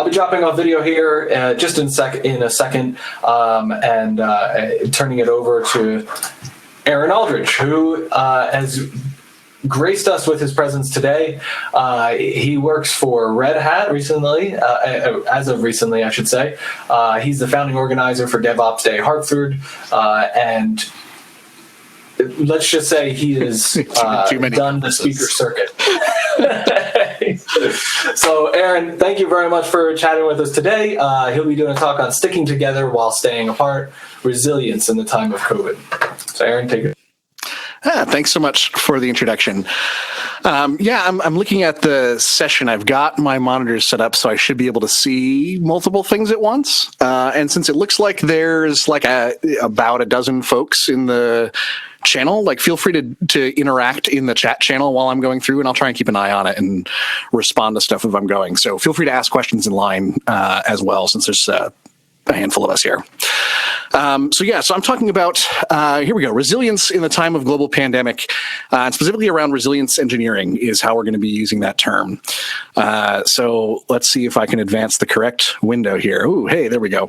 be dropping off video here just in a second, and turning it over to Aaron Aldrich, who has graced us with his presence today. He works for Red Hat recently, as of recently, I should say. He's the founding organizer for DevOps Day Hartford, and let's just say he has done the speaker circuit. So, Aaron, thank you very much for chatting with us today. He'll be doing a talk on sticking together while staying apart, resilience in the time of COVID. So, Aaron, take it. Thanks so much for the introduction. I'm looking at the session. I've got my monitors set up, so I should be able to see multiple things at once. And since it looks like there's like about a dozen folks in the channel, like feel free to interact in the chat channel while I'm going through, and I'll try and keep an eye on it and respond to stuff if I'm going. So feel free to ask questions in line as well, since there's a handful of us here. So I'm talking about, here we go, resilience in the time of global pandemic, and specifically around resilience engineering is how we're going to be using that term. So let's see if I can advance the correct window here. Ooh, hey, there we go.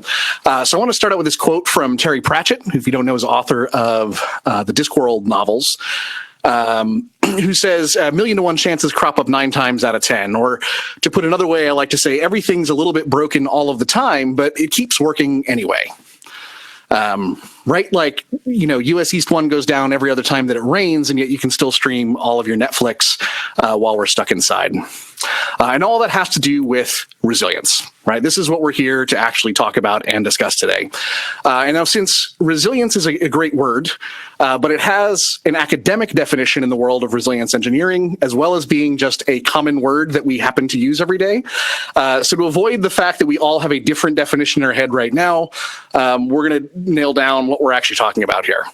So I want to start out with this quote from Terry Pratchett, who, if you don't know, is author of the Discworld novels. Who says 1,000,000 to 1 chances crop up 9 times out of 10. Or to put another way, I like to say everything's a little bit broken all of the time, but it keeps working anyway. Right? Like, US East 1 goes down every other time that it rains, and yet you can still stream all of your Netflix while we're stuck inside. And all that has to do with resilience, right? This is what we're here to actually talk about and discuss today. And now, since resilience is a great word, but it has an academic definition in the world of resilience engineering, as well as being just a common word that we happen to use every day. So to avoid the fact that we all have a different definition in our head right now, we're going to nail down what we're actually talking about here.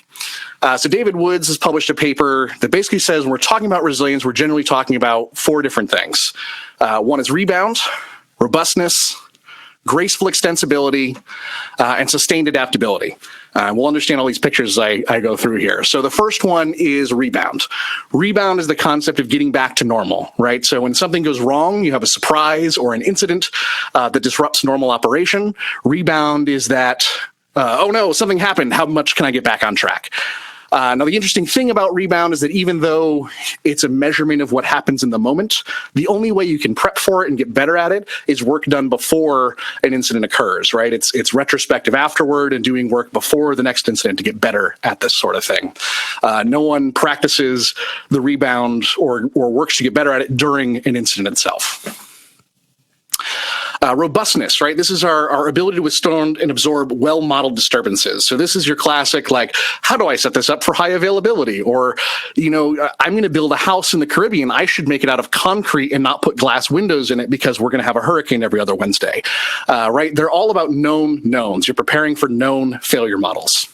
So David Woods has published a paper that basically says when we're talking about resilience, we're generally talking about 4 different things. One is rebound, robustness, graceful extensibility, and sustained adaptability. We'll understand all these pictures as I go through here. So the first one is rebound. Rebound is the concept of getting back to normal, right? So when something goes wrong, you have a surprise or an incident that disrupts normal operation. Rebound is that, oh no, something happened. How much can I get back on track? Now, the interesting thing about rebound is that even though it's a measurement of what happens in the moment, the only way you can prep for it and get better at it is work done before an incident occurs, right? It's retrospective afterward and doing work before the next incident to get better at this sort of thing. No one practices the rebound or works to get better at it during an incident itself. Robustness, right? This is our ability to withstand and absorb well-modeled disturbances. So this is your classic, like, how do I set this up for high availability? Or, I'm going to build a house in the Caribbean. I should make it out of concrete and not put glass windows in it because we're going to have a hurricane every other Wednesday, right? They're all about known knowns. You're preparing for known failure models.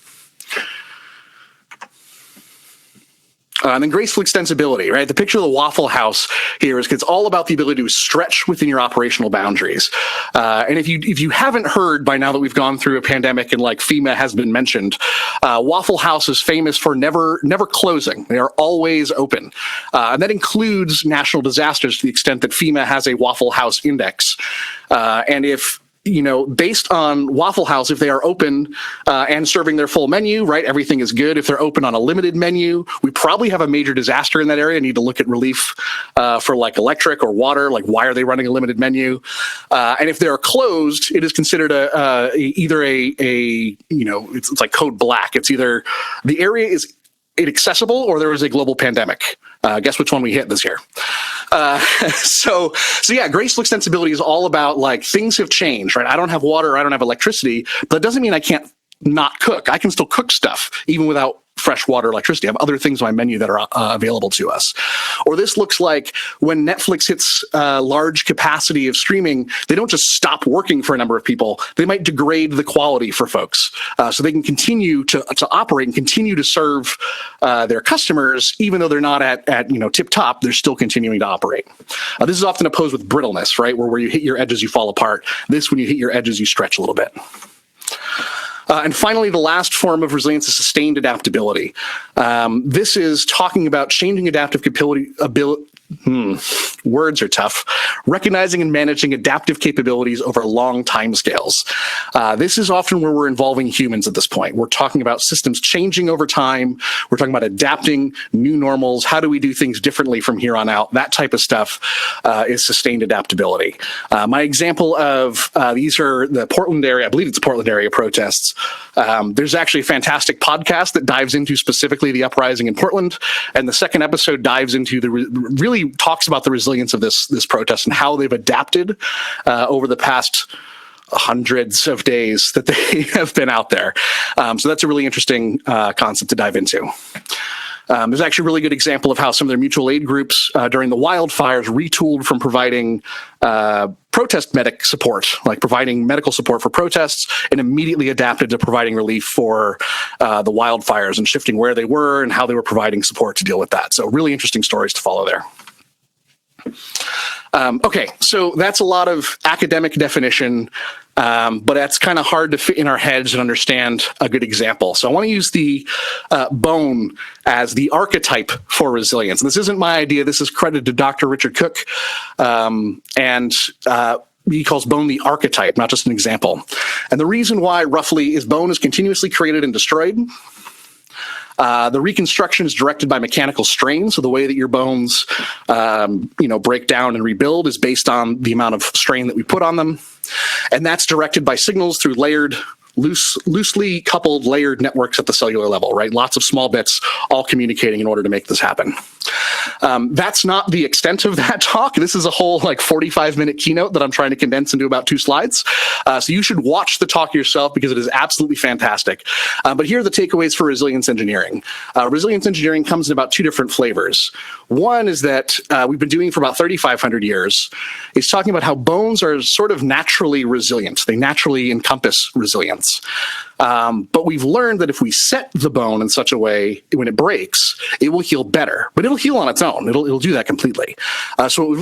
And then graceful extensibility, right? The picture of the Waffle House here is it's all about the ability to stretch within your operational boundaries. And if you haven't heard by now that we've gone through a pandemic and like FEMA has been mentioned, Waffle House is famous for never closing. They are always open. And that includes national disasters to the extent that FEMA has a Waffle House index. And if based on Waffle House, if they are open and serving their full menu, right, everything is good. If they're open on a limited menu, we probably have a major disaster in that area. Need to look at relief for like electric or water. Like, why are they running a limited menu? And if they're closed, it is considered either it's like code black. It's either the area is inaccessible or there is a global pandemic. Guess which one we hit this year. So yeah, graceful extensibility is all about like things have changed, right? I don't have water, I don't have electricity, but it doesn't mean I can't not cook. I can still cook stuff even without fresh water, electricity. I have other things on my menu that are available to us. Or this looks like when Netflix hits large capacity of streaming, they don't just stop working for a number of people. They might degrade the quality for folks so they can continue to operate and continue to serve their customers, even though they're not at tip top, they're still continuing to operate. This is often opposed with brittleness, right? Where you hit your edges, you fall apart. This, when you hit your edges, you stretch a little bit. And finally, the last form of resilience is sustained adaptability. This is talking about changing adaptive words are tough, recognizing and managing adaptive capabilities over long time scales. This is often where we're involving humans at this point. We're talking about systems changing over time. We're talking about adapting new normals. How do we do things differently from here on out? That type of stuff is sustained adaptability. My example of these are the Portland area, I believe it's the Portland area protests. There's actually a fantastic podcast that dives into specifically the uprising in Portland. And the second episode dives into really talks about the resilience of this protest and how they've adapted over the past hundreds of days that they have been out there. So that's a really interesting concept to dive into. There's actually a really good example of how some of their mutual aid groups during the wildfires retooled from providing protest medic support, like providing medical support for protests, and immediately adapted to providing relief for the wildfires and shifting where they were and how they were providing support to deal with that. So really interesting stories to follow there. Okay, so that's a lot of academic definition, but that's kind of hard to fit in our heads and understand a good example. So I want to use the bone as the archetype for resilience. And this isn't my idea. This is credited to Dr. Richard Cook, and he calls bone the archetype, not just an example. And the reason why, roughly, is bone is continuously created and destroyed. The reconstruction is directed by mechanical strain. So the way that your bones, break down and rebuild is based on the amount of strain that we put on them. And that's directed by signals through loosely coupled layered networks at the cellular level, right? Lots of small bits all communicating in order to make this happen. That's not the extent of that talk. This is a whole 45-minute keynote that I'm trying to condense into about 2 slides. So you should watch the talk yourself because it is absolutely fantastic. But here are the takeaways for resilience engineering. Resilience engineering comes in about 2 different flavors. One is that we've been doing for about 3,500 years. It's talking about how bones are sort of naturally resilient. They naturally encompass resilience. But we've learned that if we set the bone in such a way, when it breaks, it will heal better. But it'll heal on its own. It'll do that completely. So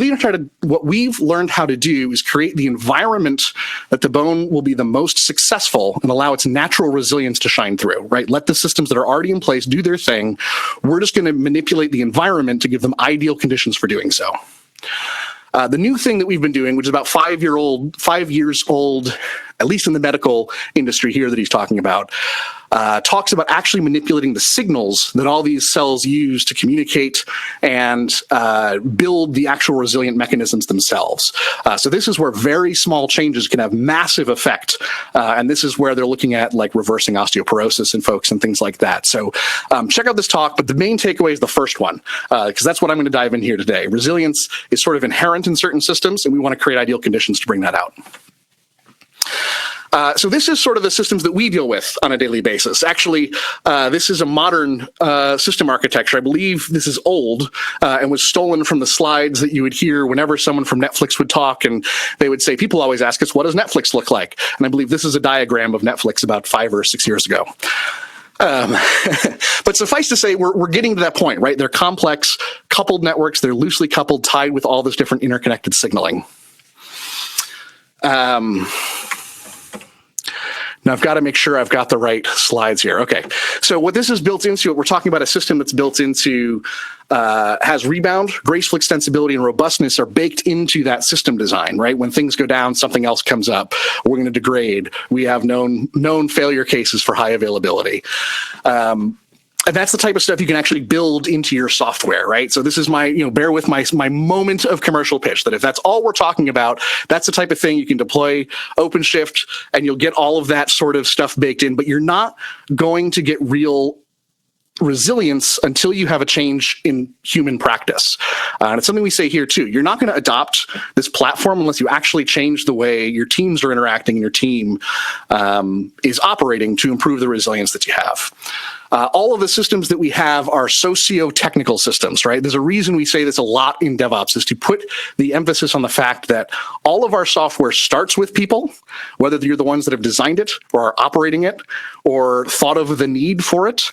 what we've learned how to do is create the environment that the bone will be the most successful and allow its natural resilience to shine through, right? Let the systems that are already in place do their thing. We're just going to manipulate the environment to give them ideal conditions for doing so. The new thing that we've been doing, which is about 5 years old, at least in the medical industry here that he's talking about, talks about actually manipulating the signals that all these cells use to communicate and build the actual resilient mechanisms themselves. So this is where very small changes can have massive effect. And this is where they're looking at reversing osteoporosis in folks and things like that. So check out this talk, but the main takeaway is the first one, because that's what I'm going to dive in here today. Resilience is sort of inherent in certain systems, and we want to create ideal conditions to bring that out. So this is sort of the systems that we deal with on a daily basis. Actually, this is a modern system architecture. I believe this is old and was stolen from the slides that you would hear whenever someone from Netflix would talk, and they would say, people always ask us, what does Netflix look like? And I believe this is a diagram of Netflix about 5 or 6 years ago. But suffice to say, we're getting to that point, right? They're complex, coupled networks. They're loosely coupled, tied with all this different interconnected signaling. Now I've got to make sure I've got the right slides here. Okay, so what this is built into, we're talking about a system that's built into, has rebound, graceful extensibility, and robustness are baked into that system design, right? When things go down, something else comes up, we're going to degrade. We have known failure cases for high availability. And that's the type of stuff you can actually build into your software, right? So this is bear with my moment of commercial pitch, that if that's all we're talking about, that's the type of thing you can deploy OpenShift and you'll get all of that sort of stuff baked in, but you're not going to get real resilience until you have a change in human practice. And it's something we say here too. You're not going to adopt this platform unless you actually change the way your teams are interacting and your team is operating to improve the resilience that you have. All of the systems that we have are socio-technical systems, right? There's a reason we say this a lot in DevOps, is to put the emphasis on the fact that all of our software starts with people, whether you're the ones that have designed it or are operating it or thought of the need for it,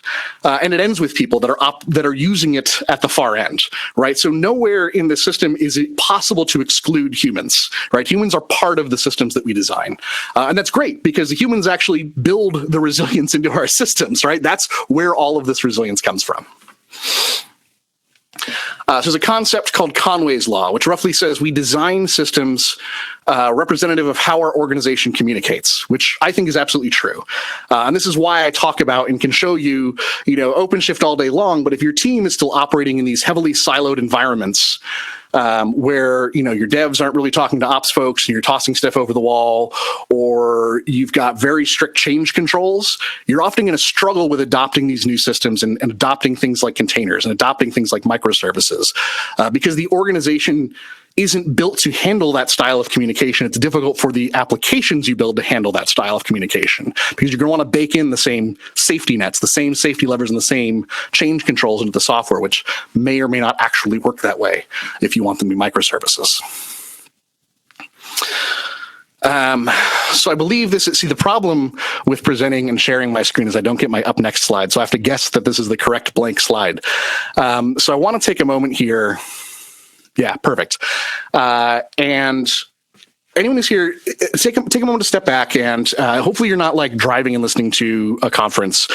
and it ends with people that are using it at the far end, right? So nowhere in the system is it possible to exclude humans, right? Humans are part of the systems that we design. And that's great because the humans actually build the resilience into our systems, right? That's where all of this resilience comes from. So there's a concept called Conway's Law, which roughly says we design systems representative of how our organization communicates, which I think is absolutely true. And this is why I talk about and can show you, OpenShift all day long, but if your team is still operating in these heavily siloed environments, where your devs aren't really talking to ops folks and you're tossing stuff over the wall, or you've got very strict change controls, you're often going to struggle with adopting these new systems and adopting things like containers and adopting things like microservices, because the organization isn't built to handle that style of communication. It's difficult for the applications you build to handle that style of communication, because you're going to want to bake in the same safety nets, the same safety levers, and the same change controls into the software, which may or may not actually work that way if you want them to be microservices. So I believe the problem with presenting and sharing my screen is I don't get my up next slide. So I have to guess that this is the correct blank slide. So I want to take a moment here. Yeah, perfect. And anyone who's here, take a moment to step back, and hopefully you're not like driving and listening to a conference.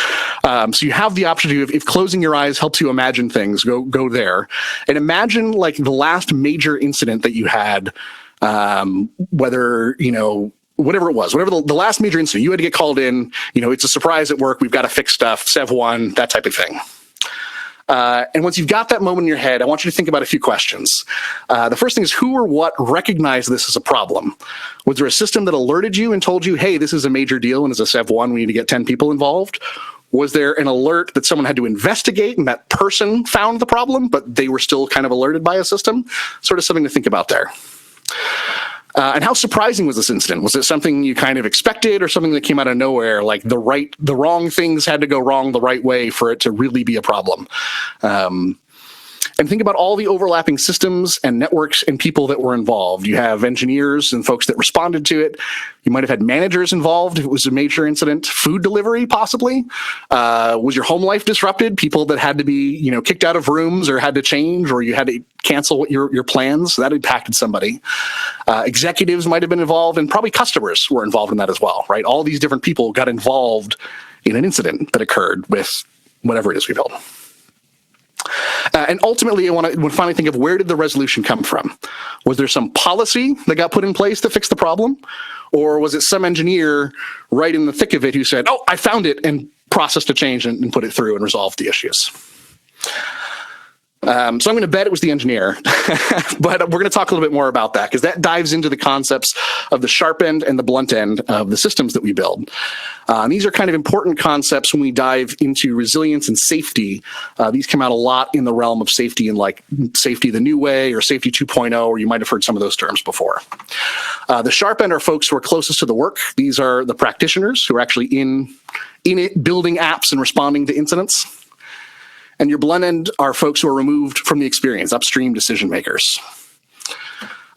So you have the option to, if closing your eyes helps you imagine things, go there and imagine like the last major incident that you had, whether, whatever it was, whatever the last major incident, you had to get called in, it's a surprise at work, we've got to fix stuff, Sev 1, that type of thing. And once you've got that moment in your head, I want you to think about a few questions. The first thing is, who or what recognized this as a problem? Was there a system that alerted you and told you, hey, this is a major deal and as a Sev 1, we need to get 10 people involved? Was there an alert that someone had to investigate and that person found the problem, but they were still kind of alerted by a system? Sort of something to think about there. And how surprising was this incident? Was it something you kind of expected, or something that came out of nowhere, like the wrong things had to go wrong the right way for it to really be a problem? And think about all the overlapping systems and networks and people that were involved. You have engineers and folks that responded to it. You might have had managers involved if it was a major incident. Food delivery, possibly. Was your home life disrupted? People that had to be, kicked out of rooms or had to change, or you had to cancel what your plans. That impacted somebody. Executives might have been involved, and probably customers were involved in that as well, right? All these different people got involved in an incident that occurred with whatever it is we built. And ultimately, I want to finally think of, where did the resolution come from? Was there some policy that got put in place to fix the problem? Or was it some engineer right in the thick of it who said, oh, I found it, and processed a change and put it through and resolved the issues? So I'm going to bet it was the engineer, but we're going to talk a little bit more about that, because that dives into the concepts of the sharp end and the blunt end of the systems that we build. And these are kind of important concepts when we dive into resilience and safety. These come out a lot in the realm of safety, and like safety the new way or safety 2.0, or you might have heard some of those terms before. The sharp end are folks who are closest to the work. These are the practitioners who are actually in it, building apps and responding to incidents. And your blunt end are folks who are removed from the experience, upstream decision makers.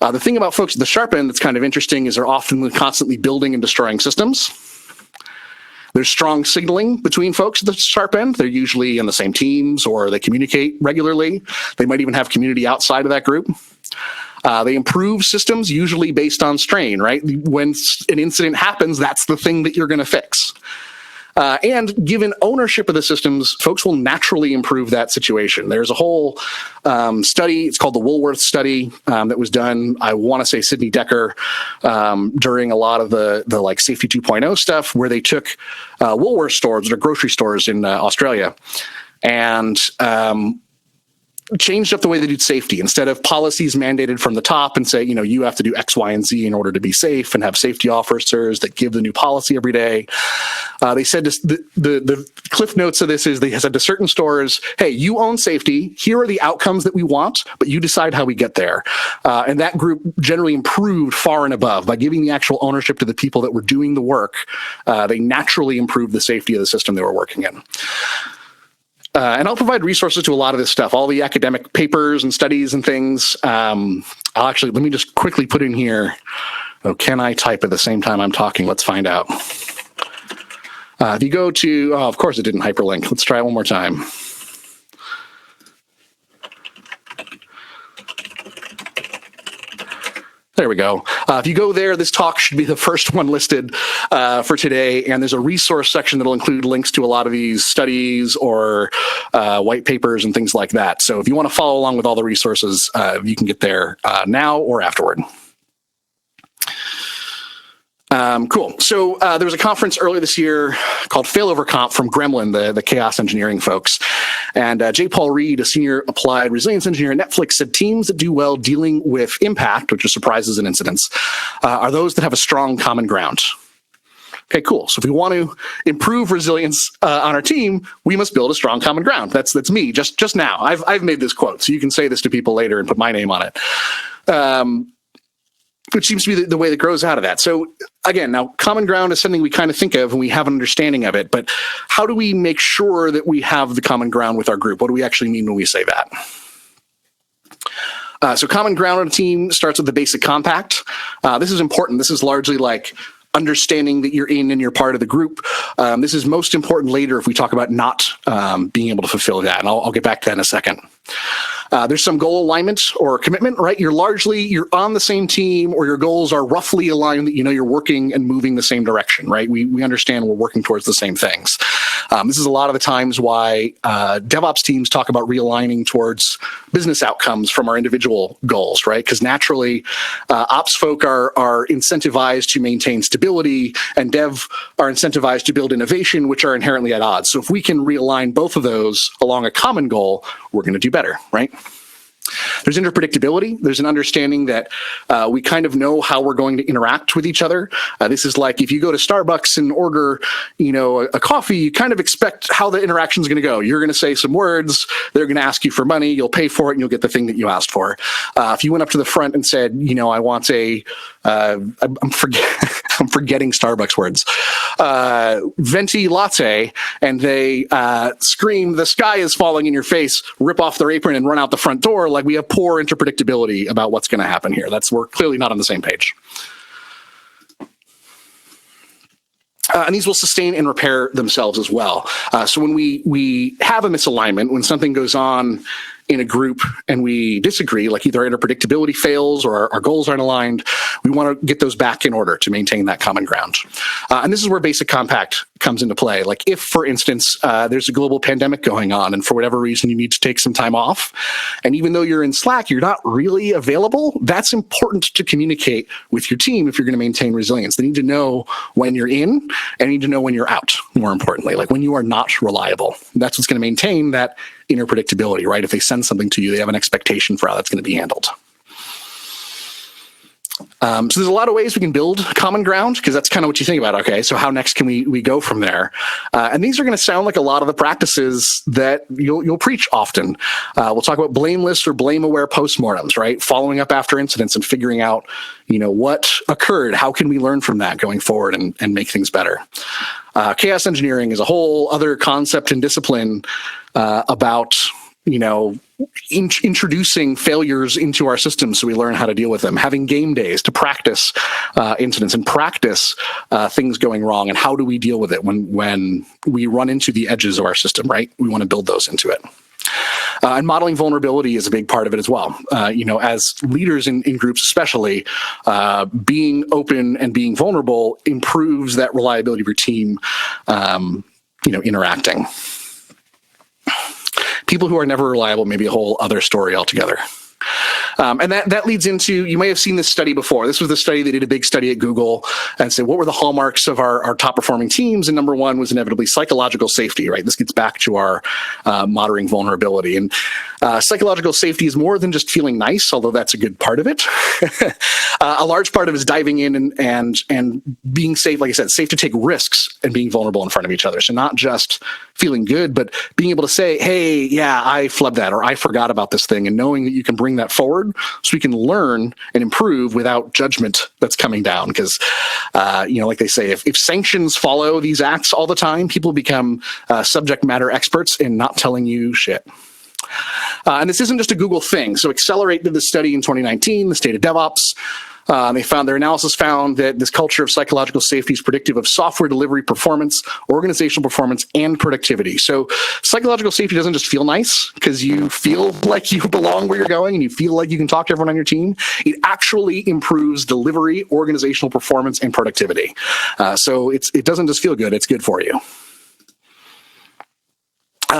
The thing about folks at the sharp end that's kind of interesting is they're often constantly building and destroying systems. There's strong signaling between folks at the sharp end. They're usually in the same teams, or they communicate regularly. They might even have community outside of that group. They improve systems, usually based on strain, right? When an incident happens, that's the thing that you're going to fix. And given ownership of the systems, folks will naturally improve that situation. There's a whole study, it's called the Woolworth study, that was done, I want to say Sidney Decker, during a lot of the like Safety 2.0 stuff, where they took Woolworth stores, or grocery stores in Australia, and changed up the way they do safety. Instead of policies mandated from the top and say, you have to do X, Y, and Z in order to be safe, and have safety officers that give the new policy every day. They said the cliff notes of this is they said to certain stores, hey, you own safety. Here are the outcomes that we want, but you decide how we get there. And that group generally improved far and above by giving the actual ownership to the people that were doing the work. They naturally improved the safety of the system they were working in. And I'll provide resources to a lot of this stuff, all the academic papers and studies and things. Let me just quickly put in here. Oh, can I type at the same time I'm talking? Let's find out. If you go to, of course it didn't hyperlink. Let's try it one more time. There we go. If you go there, this talk should be the first one listed for today, and there's a resource section that'll include links to a lot of these studies or white papers and things like that. So if you want to follow along with all the resources, you can get there now or afterward. Cool. So there was a conference earlier this year called Failover Conf from Gremlin, the chaos engineering folks. And J. Paul Reed, a senior applied resilience engineer at Netflix, said teams that do well dealing with impact, which are surprises and incidents, are those that have a strong common ground. Okay, cool. So if we want to improve resilience on our team, we must build a strong common ground. That's me just now. I've made this quote, so you can say this to people later and put my name on it. Which seems to be the way that grows out of that. So again, now common ground is something we kind of think of and we have an understanding of it, but how do we make sure that we have the common ground with our group? What do we actually mean when we say that? So common ground on a team starts with the basic compact. This is important. This is largely like understanding that you're in and you're part of the group. This is most important later if we talk about not being able to fulfill that. And I'll get back to that in a second. There's some goal alignment or commitment, right? You're on the same team, or your goals are roughly aligned, that you know you're working and moving the same direction, right? We understand we're working towards the same things. This is a lot of the times why DevOps teams talk about realigning towards business outcomes from our individual goals, right? Because naturally, ops folk are incentivized to maintain stability, and dev are incentivized to build innovation, which are inherently at odds. So if we can realign both of those along a common goal, we're going to do better, right? There's interpredictability. There's an understanding that we kind of know how we're going to interact with each other. This is like if you go to Starbucks and order, a coffee, you kind of expect how the interaction is going to go. You're going to say some words. They're going to ask you for money. You'll pay for it, and you'll get the thing that you asked for. If you went up to the front and said, I want I'm forgetting Starbucks words, venti latte, and they scream, "The sky is falling in your face," rip off their apron and run out the front door. Like, we have poor interpredictability about what's going to happen here. We're clearly not on the same page. And these will sustain and repair themselves as well. So when we have a misalignment, when something goes on in a group and we disagree, like either our interpredictability fails or our goals aren't aligned, we want to get those back in order to maintain that common ground. And this is where basic compact comes into play. Like if, for instance, there's a global pandemic going on and for whatever reason you need to take some time off, and even though you're in Slack, you're not really available, that's important to communicate with your team if you're going to maintain resilience. They need to know when you're in and need to know when you're out, more importantly, like when you are not reliable. That's what's going to maintain that inner predictability, right? If they send something to you, they have an expectation for how that's going to be handled. So there's a lot of ways we can build common ground, because that's kind of what you think about. Okay, so how next can we go from there? And these are going to sound like a lot of the practices that you'll preach often. We'll talk about blameless or blame-aware postmortems, right? Following up after incidents and figuring out, what occurred. How can we learn from that going forward and make things better? Chaos engineering is a whole other concept and discipline about introducing failures into our systems so we learn how to deal with them, having game days to practice incidents and practice things going wrong, and how do we deal with it when we run into the edges of our system, right? We want to build those into it. And modeling vulnerability is a big part of it as well. As leaders in groups especially, being open and being vulnerable improves that reliability of your team, interacting. People who are never reliable may be a whole other story altogether. And that leads into, you may have seen this study before. This was the study, they did a big study at Google and said, what were the hallmarks of our top performing teams? And number one was inevitably psychological safety, right? This gets back to our monitoring vulnerability. And psychological safety is more than just feeling nice, although that's a good part of it. A large part of it is diving in and being safe, like I said, safe to take risks and being vulnerable in front of each other. So not just feeling good, but being able to say, hey, yeah, I flubbed that, or I forgot about this thing, and knowing that you can bring that forward so we can learn and improve without judgment that's coming down. Because, like they say, if sanctions follow these acts all the time, people become subject matter experts in not telling you shit. And this isn't just a Google thing. So Accelerate did this study in 2019, the state of DevOps. Their analysis found that this culture of psychological safety is predictive of software delivery performance, organizational performance, and productivity. So psychological safety doesn't just feel nice because you feel like you belong where you're going and you feel like you can talk to everyone on your team. It actually improves delivery, organizational performance, and productivity. So it doesn't just feel good, it's good for you.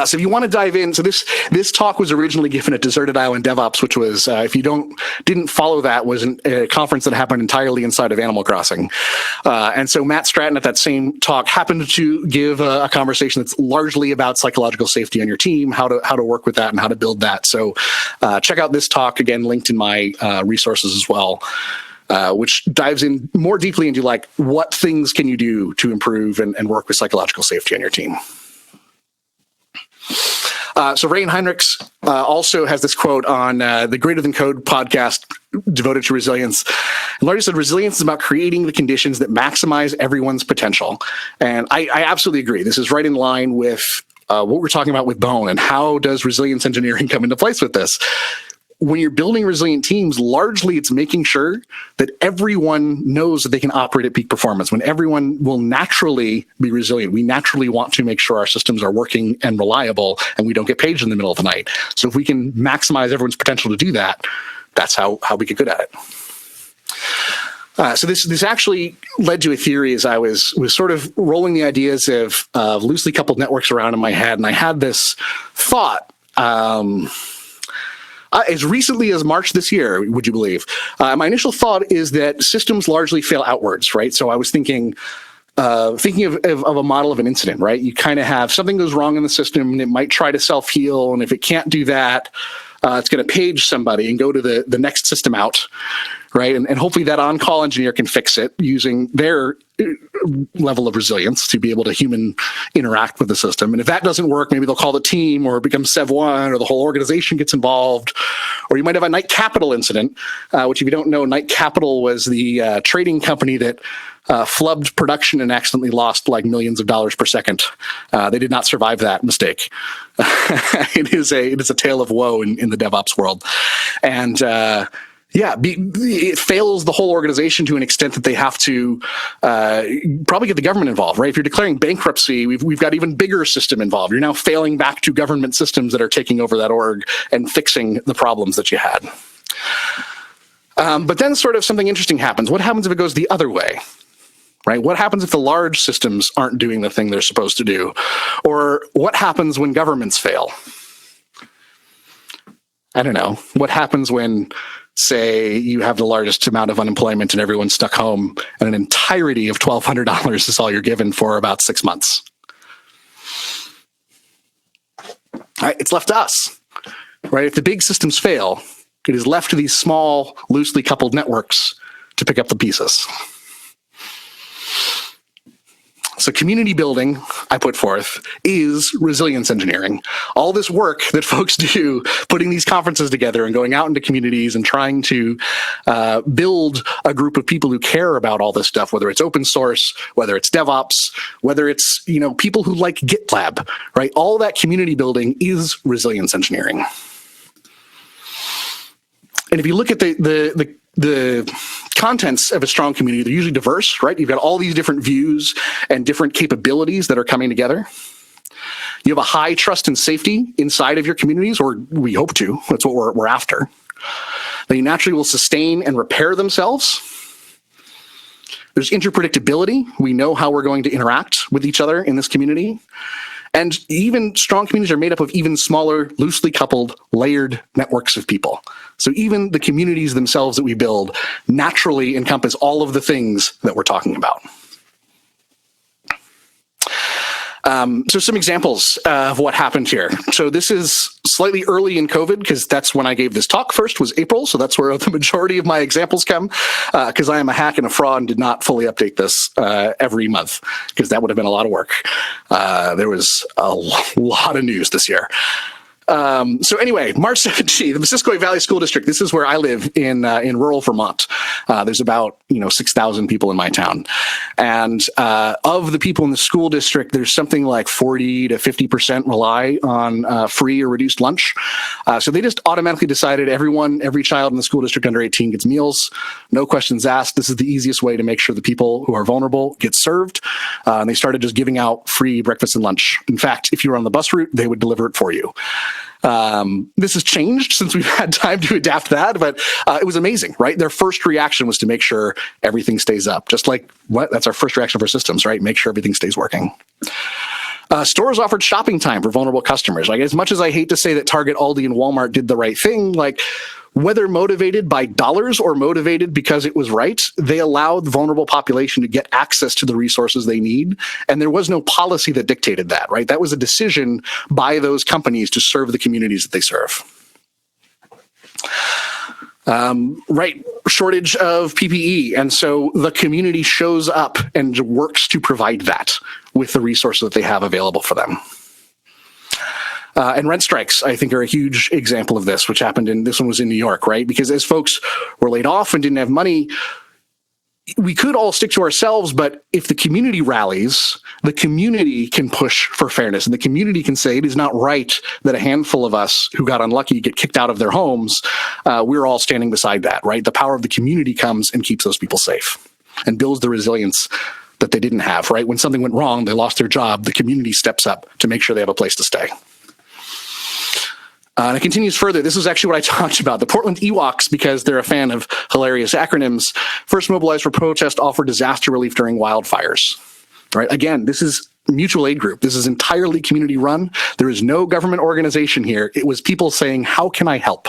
So if you want to dive in, so this talk was originally given at Deserted Island DevOps, which was, if you didn't follow that, was a conference that happened entirely inside of Animal Crossing. And so Matt Stratton at that same talk happened to give a conversation that's largely about psychological safety on your team, how to work with that and how to build that. So check out this talk, again, linked in my resources as well. Which dives in more deeply into like what things can you do to improve and work with psychological safety on your team. So Ray and Heinrichs also has this quote on the Greater Than Code podcast devoted to resilience. And Larry said, resilience is about creating the conditions that maximize everyone's potential. And I absolutely agree. This is right in line with what we're talking about with Bone and how does resilience engineering come into place with this. When you're building resilient teams, largely it's making sure that everyone knows that they can operate at peak performance. When everyone will naturally be resilient, we naturally want to make sure our systems are working and reliable and we don't get paged in the middle of the night. So if we can maximize everyone's potential to do that, that's how we get good at it. So this actually led to a theory as I was sort of rolling the ideas of loosely coupled networks around in my head, and I had this thought. As recently as March this year, would you believe? My initial thought is that systems largely fail outwards, right? So I was thinking of a model of an incident, right? You kind of have something goes wrong in the system and it might try to self-heal. And if it can't do that, it's going to page somebody and go to the next system out, right? And hopefully that on-call engineer can fix it using their level of resilience to be able to human interact with the system. And if that doesn't work, maybe they'll call the team or it becomes Sev1 or the whole organization gets involved. Or you might have a Knight Capital incident, which if you don't know, Knight Capital was the trading company that flubbed production and accidentally lost like millions of dollars per second. They did not survive that mistake. It is a tale of woe in the DevOps world. And it fails the whole organization to an extent that they have to probably get the government involved, right? If you're declaring bankruptcy, we've got even bigger system involved. You're now failing back to government systems that are taking over that org and fixing the problems that you had. But then sort of something interesting happens. What happens if it goes the other way? Right? What happens if the large systems aren't doing the thing they're supposed to do? Or what happens when governments fail? I don't know. What happens when, say, you have the largest amount of unemployment and everyone's stuck home and an entirety of $1,200 is all you're given for about 6 months? Right? It's left to us. Right? If the big systems fail, it is left to these small, loosely coupled networks to pick up the pieces. So community building, I put forth, is resilience engineering. All this work that folks do, putting these conferences together and going out into communities and trying to build a group of people who care about all this stuff, whether it's open source, whether it's DevOps, whether it's people who like GitLab, right? All that community building is resilience engineering. And if you look at the contents of a strong community, they're usually diverse, right? You've got all these different views and different capabilities that are coming together. You have a high trust and safety inside of your communities, or we hope to. That's what we're after. They naturally will sustain and repair themselves. There's interpredictability. We know how we're going to interact with each other in this community. And even strong communities are made up of even smaller, loosely coupled, layered networks of people. So even the communities themselves that we build naturally encompass all of the things that we're talking about. So some examples of what happened here. So this is slightly early in COVID because that's when I gave this talk first, was April. So that's where the majority of my examples come, because I am a hack and a fraud and did not fully update this every month because that would have been a lot of work. There was a lot of news this year. So anyway, March 17th, the Missisquoi Valley School District. This is where I live in rural Vermont. There's about 6,000 people in my town, and of the people in the school district, there's something like 40 to 50% rely on free or reduced lunch. So they just automatically decided every child in the school district under 18 gets meals, no questions asked. This is the easiest way to make sure the people who are vulnerable get served. And they started just giving out free breakfast and lunch. In fact, if you were on the bus route, they would deliver it for you. This has changed since we've had time to adapt that, but it was amazing, right? Their first reaction was to make sure everything stays up. Just like that's our first reaction for systems, right? Make sure everything stays working. Stores offered shopping time for vulnerable customers. Like, as much as I hate to say that Target, Aldi, and Walmart did the right thing, like, whether motivated by dollars or motivated because it was right, they allowed the vulnerable population to get access to the resources they need. And there was no policy that dictated that, right? That was a decision by those companies to serve the communities that they serve. Right. Shortage of PPE. And so the community shows up and works to provide that with the resources that they have available for them. And rent strikes, I think, are a huge example of this, which happened this one was in New York, right? Because as folks were laid off and didn't have money, we could all stick to ourselves, but if the community rallies, the community can push for fairness, and the community can say it is not right that a handful of us who got unlucky get kicked out of their homes. We're all standing beside that, right? The power of the community comes and keeps those people safe and builds the resilience that they didn't have, right? When something went wrong, they lost their job, the community steps up to make sure they have a place to stay. And it continues further. This is actually what I talked about. The Portland Ewoks, because they're a fan of hilarious acronyms, first mobilized for protest, offered disaster relief during wildfires. Right? Again, this is mutual aid group. This is entirely community run. There is no government organization here. It was people saying, how can I help?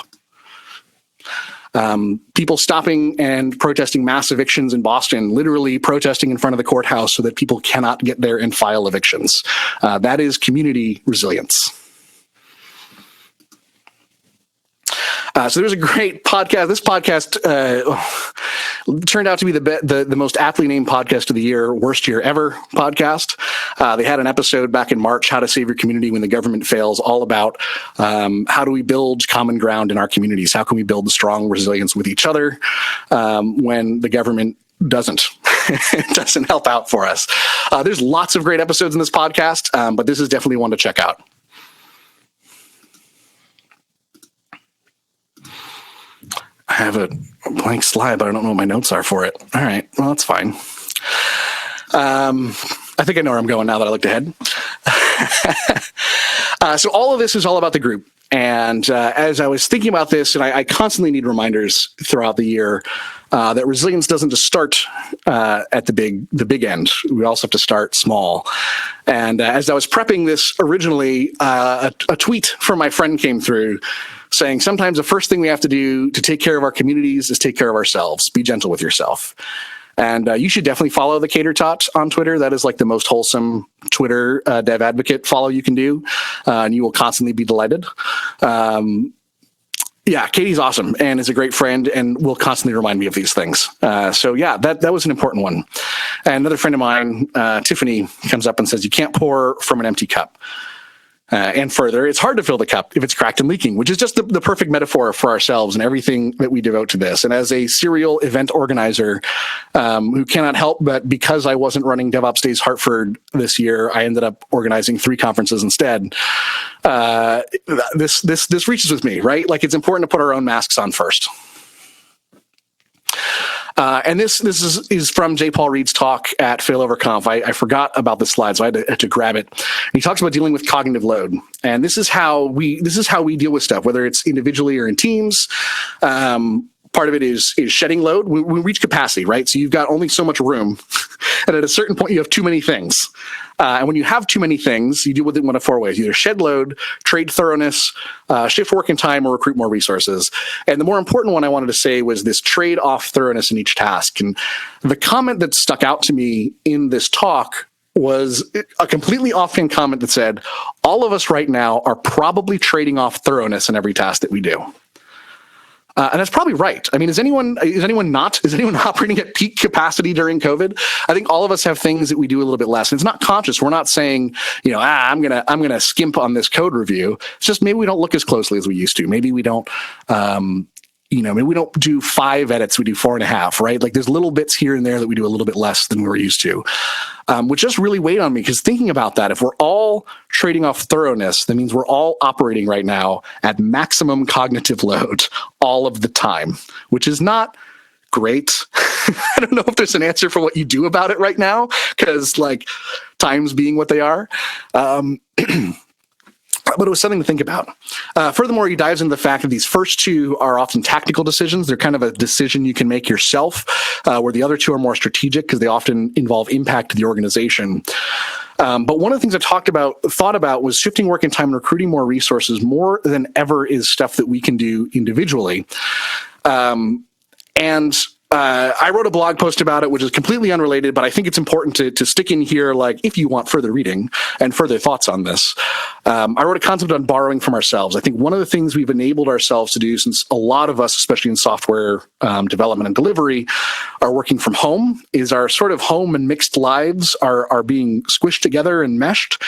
People stopping and protesting mass evictions in Boston, literally protesting in front of the courthouse so that people cannot get there and file evictions. That is community resilience. So there's a great podcast. This podcast turned out to be the most aptly named podcast of the year, worst year ever podcast. They had an episode back in March, How to Save Your Community When the Government Fails, all about how do we build common ground in our communities? How can we build strong resilience with each other when the government doesn't help out for us? There's lots of great episodes in this podcast, but this is definitely one to check out. I have a blank slide, but I don't know what my notes are for it. All right. Well, that's fine. I think I know where I'm going now that I looked ahead. So all of this is all about the group. And as I was thinking about this, and I constantly need reminders throughout the year that resilience doesn't just start at the big end. We also have to start small. And as I was prepping this originally, a tweet from my friend came through saying sometimes the first thing we have to do to take care of our communities is take care of ourselves. Be gentle with yourself. And you should definitely follow the Cater Tot on Twitter. That is like the most wholesome Twitter dev advocate follow you can do. And you will constantly be delighted. Yeah, Katie's awesome and is a great friend and will constantly remind me of these things. So yeah, that was an important one. And another friend of mine, Tiffany, comes up and says, you can't pour from an empty cup. And further, it's hard to fill the cup if it's cracked and leaking, which is just the perfect metaphor for ourselves and everything that we devote to this. And as a serial event organizer who cannot help but, because I wasn't running DevOps Days Hartford this year, I ended up organizing 3 conferences instead. This reaches with me, right? Like, it's important to put our own masks on first. And this is from J. Paul Reed's talk at FailoverConf. I forgot about this slide, so I had to grab it. And he talks about dealing with cognitive load, and this is how we deal with stuff, whether it's individually or in teams. Part of it is shedding load. We reach capacity, right? So you've got only so much room, and at a certain point, you have too many things. And when you have too many things, you deal with it in one of 4 ways: either shed load, trade thoroughness, shift work and time, or recruit more resources. And the more important one I wanted to say was this trade off thoroughness in each task. And the comment that stuck out to me in this talk was a completely offhand comment that said, all of us right now are probably trading off thoroughness in every task that we do. And that's probably right. I mean, is anyone operating at peak capacity during COVID? I think all of us have things that we do a little bit less. And it's not conscious. We're not saying, I'm gonna skimp on this code review. It's just maybe we don't look as closely as we used to. Maybe we don't. Maybe we don't do 5 edits, we do 4.5, right? Like there's little bits here and there that we do a little bit less than we're used to, which just really weighed on me because thinking about that, if we're all trading off thoroughness, that means we're all operating right now at maximum cognitive load all of the time, which is not great. I don't know if there's an answer for what you do about it right now because like times being what they are. But it was something to think about. Furthermore, he dives into the fact that these first 2 are often tactical decisions. They're kind of a decision you can make yourself, where the other 2 are more strategic because they often involve impact to the organization. But one of the things I thought about was shifting work and time and recruiting more resources more than ever is stuff that we can do individually. I wrote a blog post about it, which is completely unrelated, but I think it's important to stick in here, like, if you want further reading and further thoughts on this. I wrote a concept on borrowing from ourselves. I think one of the things we've enabled ourselves to do, since a lot of us, especially in software development and delivery, are working from home, is our sort of home and mixed lives are being squished together and meshed.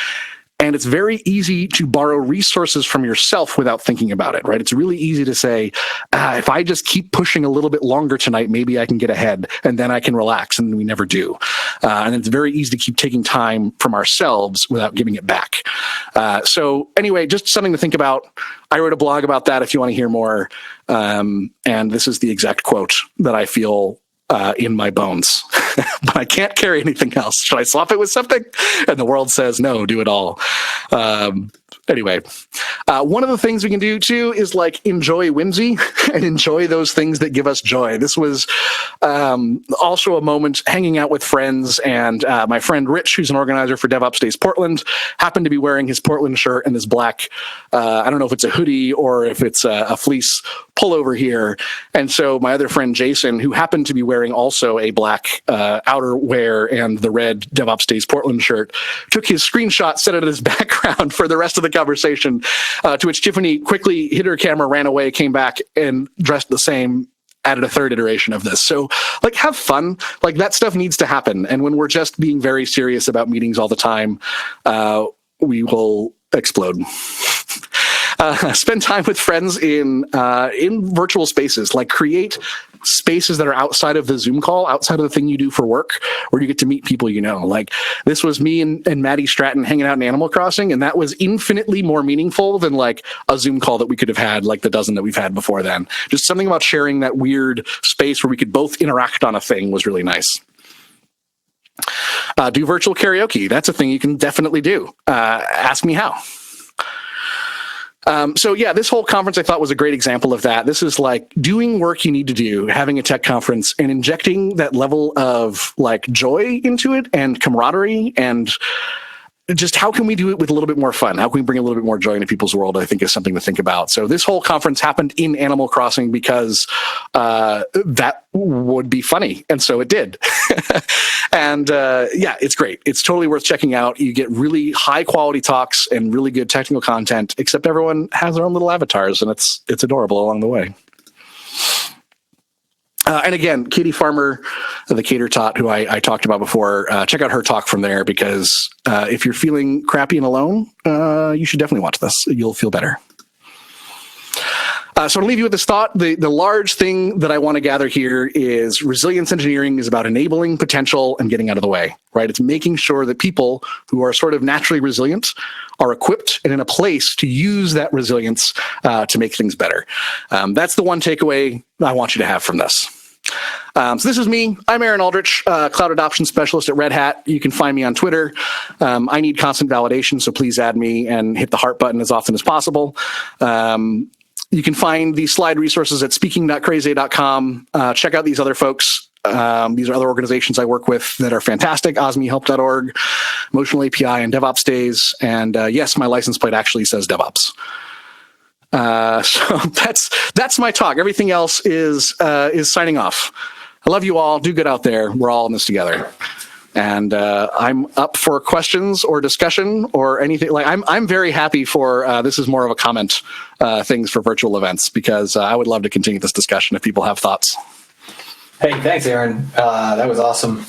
And it's very easy to borrow resources from yourself without thinking about it, right? It's really easy to say, if I just keep pushing a little bit longer tonight, maybe I can get ahead and then I can relax, and we never do. And it's very easy to keep taking time from ourselves without giving it back. So anyway, just something to think about. I wrote a blog about that if you want to hear more. And this is the exact quote that I feel in my bones, but I can't carry anything else. Should I swap it with something? And the world says, no, do it all. Anyway, one of the things we can do too is like enjoy whimsy and enjoy those things that give us joy. This was also a moment hanging out with friends, and my friend Rich, who's an organizer for DevOps Days Portland, happened to be wearing his Portland shirt and his black, I don't know if it's a hoodie or if it's a fleece pullover here. And so my other friend Jason, who happened to be wearing also a black outerwear and the red DevOps Days Portland shirt, took his screenshot, set it as background for the rest of the conversation, to which Tiffany quickly hid her camera, ran away, came back, and dressed the same, added a third iteration of this. So, like, have fun. Like, that stuff needs to happen. And when we're just being very serious about meetings all the time, we will explode. Spend time with friends in virtual spaces. Like, create spaces that are outside of the Zoom call, outside of the thing you do for work, where you get to meet people you know. Like, this was me and Maddie Stratton hanging out in Animal Crossing, and that was infinitely more meaningful than like a Zoom call that we could have had, like the dozen that we've had before then. Just something about sharing that weird space where we could both interact on a thing was really nice. Do virtual karaoke. That's a thing you can definitely do. Ask me how. So yeah, this whole conference I thought was a great example of that. This is like doing work you need to do, having a tech conference, and injecting that level of like joy into it and camaraderie, and just how can we do it with a little bit more fun? How can we bring a little bit more joy into people's world? I think is something to think about. So this whole conference happened in Animal Crossing because that would be funny. And so it did. And yeah, it's great. It's totally worth checking out. You get really high quality talks and really good technical content, except everyone has their own little avatars, and it's adorable along the way. And again, Katie Farmer, the Cater Tot, who I talked about before, check out her talk from there, because if you're feeling crappy and alone, you should definitely watch this. You'll feel better. So I'll leave you with this thought. The large thing that I want to gather here is resilience engineering is about enabling potential and getting out of the way, right? It's making sure that people who are sort of naturally resilient are equipped and in a place to use that resilience to make things better. That's the one takeaway I want you to have from this. So this is me. I'm Aaron Aldrich, Cloud Adoption Specialist at Red Hat. You can find me on Twitter. I need constant validation, so please add me and hit the heart button as often as possible. You can find these slide resources at speaking.crazy.com. Check out these other folks. These are other organizations I work with that are fantastic. osmehelp.org, Emotional API, and DevOps Days. And yes, my license plate actually says DevOps. So that's my talk. Everything else is signing off. I love you all. Do good out there. We're all in this together. And I'm up for questions or discussion or anything. Like I'm very happy for this is more of a comment things for virtual events, because I would love to continue this discussion if people have thoughts. Hey, thanks, Aaron. That was awesome.